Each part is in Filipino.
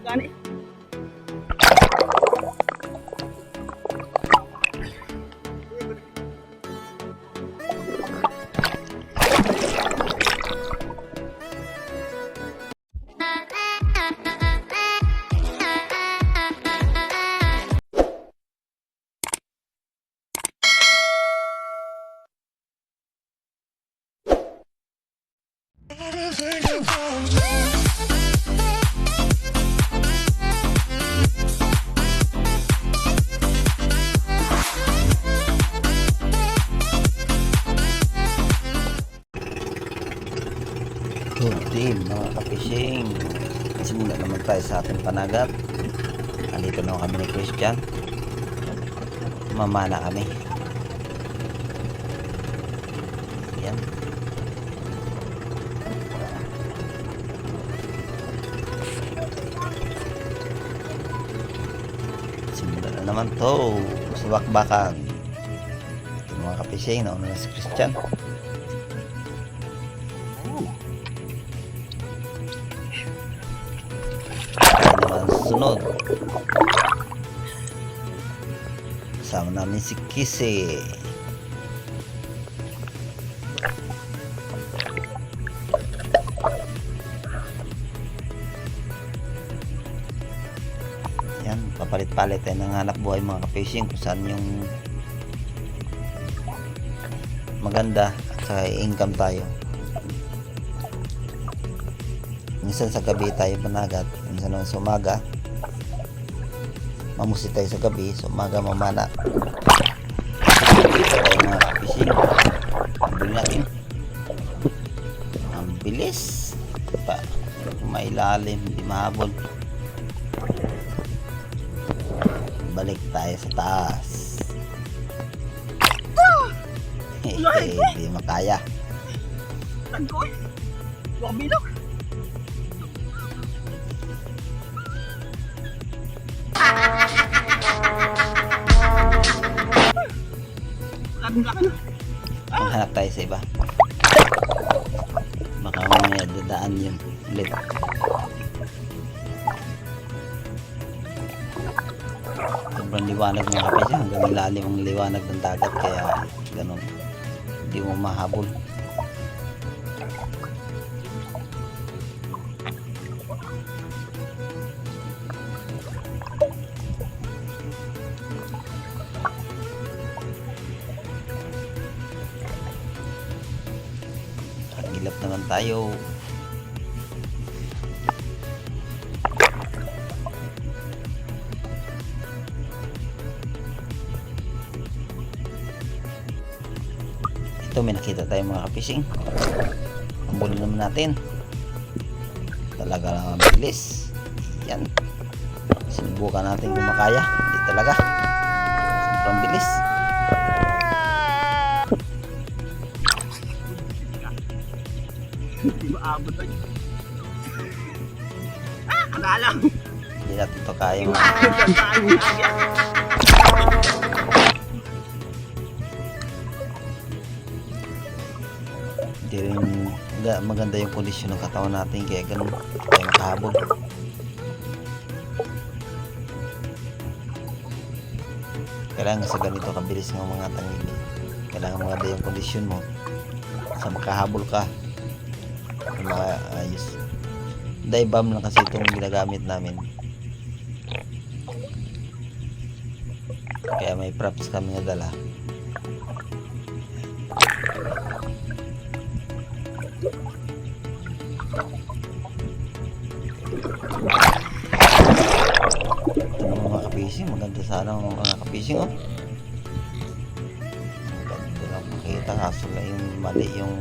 gani. Good day mga ka-fishing. Simula naman tayo sa ating panagat. Nandito na kami ni Christian. Mamana kami. Yan. Simula na naman to sa bakbakan. Ito mga ka-fishing. Nauna na si Christian. Sunod kasama namin si Kisi. Yan, papalit-palit tayo ng hanap buhay mga ka-fishing kung saan yung maganda at saka income tayo. Minsan sa gabi tayo managat, minsan naman sa umaga mamusit tayo sa gabi, sa umaga mamana. Dito tayo mga fishing. Ang natin ang bilis pa, mailalim, hindi mahabol. Balik tayo sa taas. Hindi makaya. Tangkoy. Wag bilog. Maghanap tayo sa iba. Baka mamaya dadaan yun ulit. Sobrang liwanag mga kapatid, hanggang ilalim ang liwanag ng dagat, kaya ganun, hindi mo mahabol. Hilap naman tayo. Ito, may nakita tayo mga ka-fishing. Ang bulo naman natin. Talaga lang ang bilis. Yan. Sinubukan natin kung makaya. Hindi talaga. Sobrang bilis. Hindi maabot tayo. Kanalang. Hindi natin ito kaya mga hindi rin maganda yung kondisyon ng katawan natin, kaya ganun tayo makahabol. Kailangan sa ganito kabilis ng mga tangili, kailangan maganda yung kondisyon mo sa makahabol ka ng mga ayos. Dive bomb lang kasi itong ginagamit namin, kaya may props kami na dala. Ito naman mga ka-fishing, maganda sana mga ka-fishing, oh. Maganda lang makita, kaso lang yung mali yung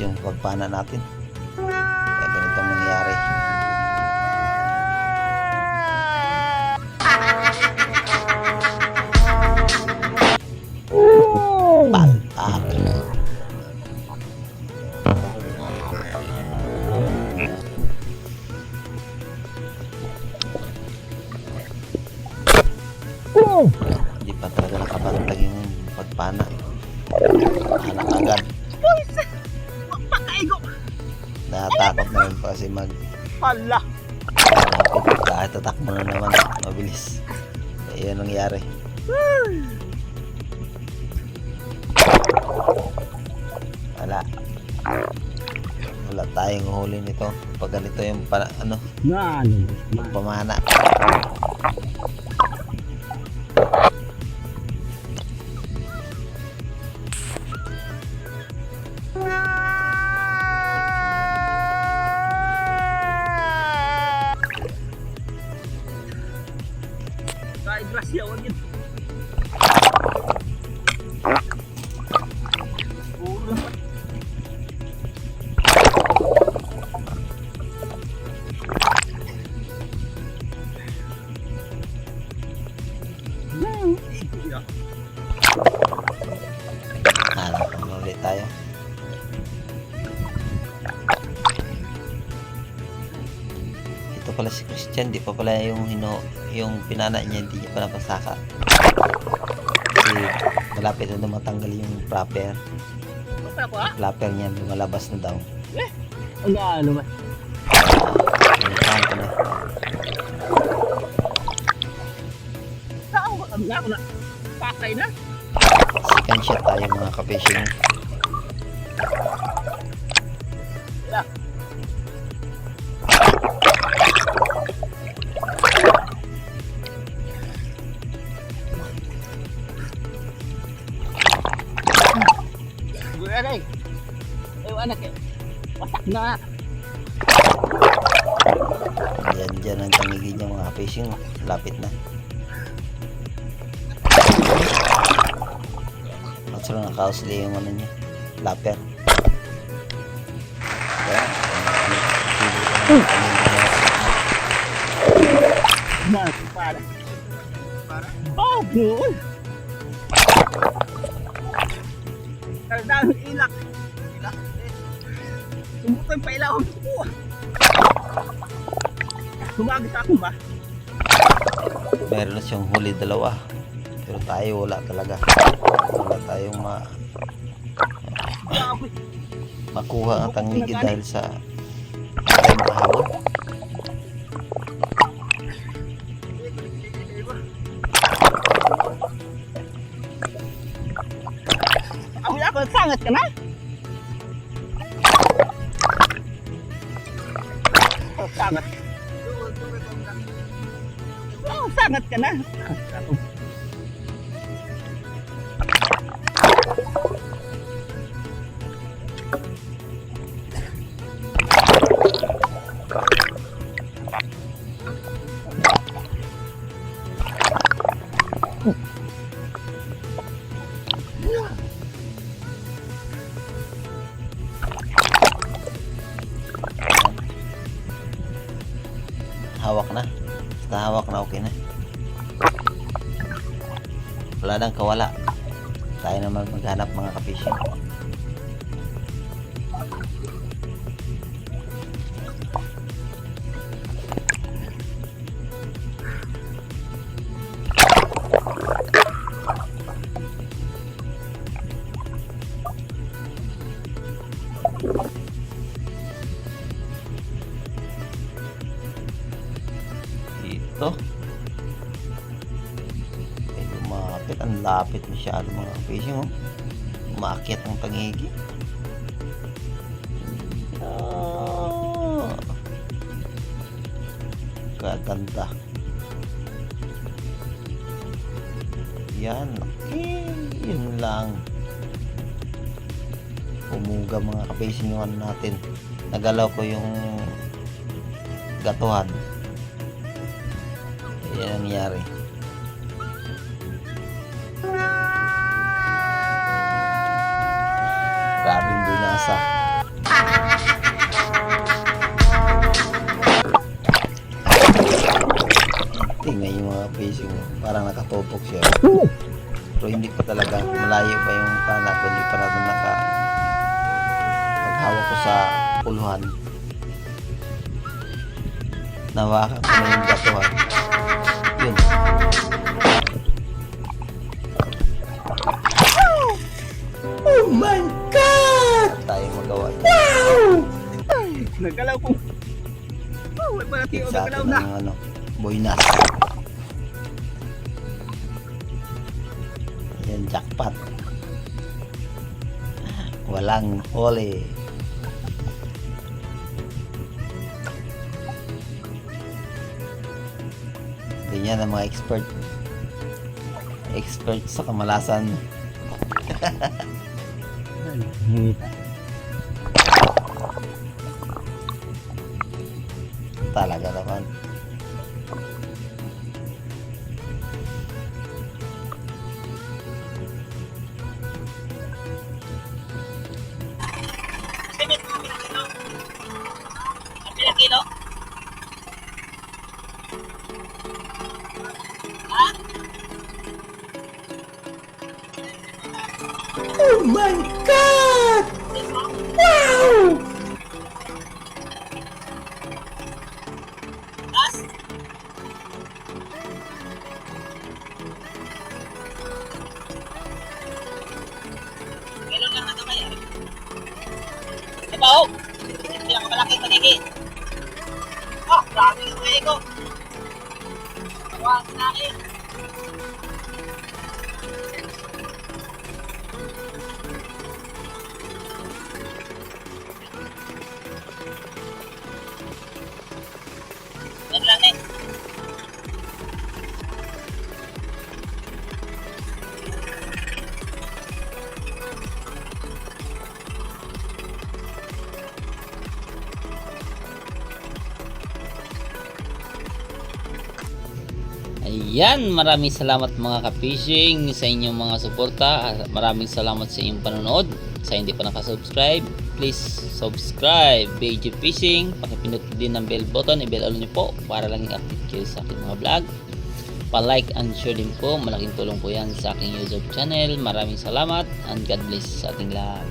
yung pagpana natin, kaya ganito mangyayari. Palpak. Hindi pa talaga nakabantag yung pagpana. Anak agad. Pagkaigo. Natakot na rin pa kasi Hala. Bakit tatakbo na naman? Mabilis. Ayan ang nangyari. Wala tayong huli nito. Pag ganito yung pamana. Kahit grasya, huwag yun. Puro lang. Hanap na ulit tayo. Ito pala si Christian, di pa pala yung pinana niya, hindi niya pa napasaka. Kasi malapit na matanggal yung flapper. Basta ko ha? Flapper niya, lumalabas na daw. Ang ano ba? Pinitahan ko na. Saan ako na? Pakay na? Second shot tayo mga ka-fishing. Yeah. Gue ada. Anak ya. Wasak na. Diyan ang tangigin niya mga fishing. Lapit na. At sila nakausli yung ano niya. Lapper. Mas para. Oh, good. Kardang ilak. Ilak. Sumutoy pa ilaw ko. Sumagit ako ba? Meron na siyang huli dalawa. Pero tayo wala talaga. Wala tayong makuha ang tangigi dahil sa tayo makahawag. Ako sangat ka na? Sangat. Sangat ka na? Hawak na. Basta hawak na, okay na. Wala nang kawala. Tayo naman maghanap mga ka-fishing. Ito. Ay, lumapit. Ang lapit masyado mga fishing, oh. Umakyat ang tangigi. Ah. Gaganda. Yan. Okay. Yun lang. Umuga mga ka-fishing yung ano natin. Nagalaw ko yung gatuhan. Yan ang nangyari. Grabing binasa. Tingnan yung mga fishing. Parang nakatutok siya. Pero hindi pa talaga. Malayo pa yung panak. Hindi pa natin paghawak ko sa puluhan. Nawakan ko na yung gatuhan. Yun. Oh my God! Tayo magawa. Wow! Nagalaw ko. Oh, may pala tiyo Sa nagalaw atin na. ang ano. Boynas. Yan, jackpot. Walang huli. Ganyan ang mga expert. Expert sa kamalasan. Talaga naman. Ilang kilo? Ha? Oh my God! Wow! Last? Kailan lang ito kaya? Diba ho? Pinakamalaki panigi. Ah, grabe yung kuya ko. Wag na eh. Yan lang eh. Ayan, maraming salamat mga ka-fishing sa inyong mga suporta. Maraming salamat sa inyong panonood. Sa hindi pa nakasubscribe, please subscribe BG Fishing. Pakipindot din ng bell button, i-bell all niyo po para lang i-update kayo sa aking mga vlog. Pa-like and share din po, malaking tulong po yan sa aking YouTube channel. Maraming salamat and God bless sa ating lahat.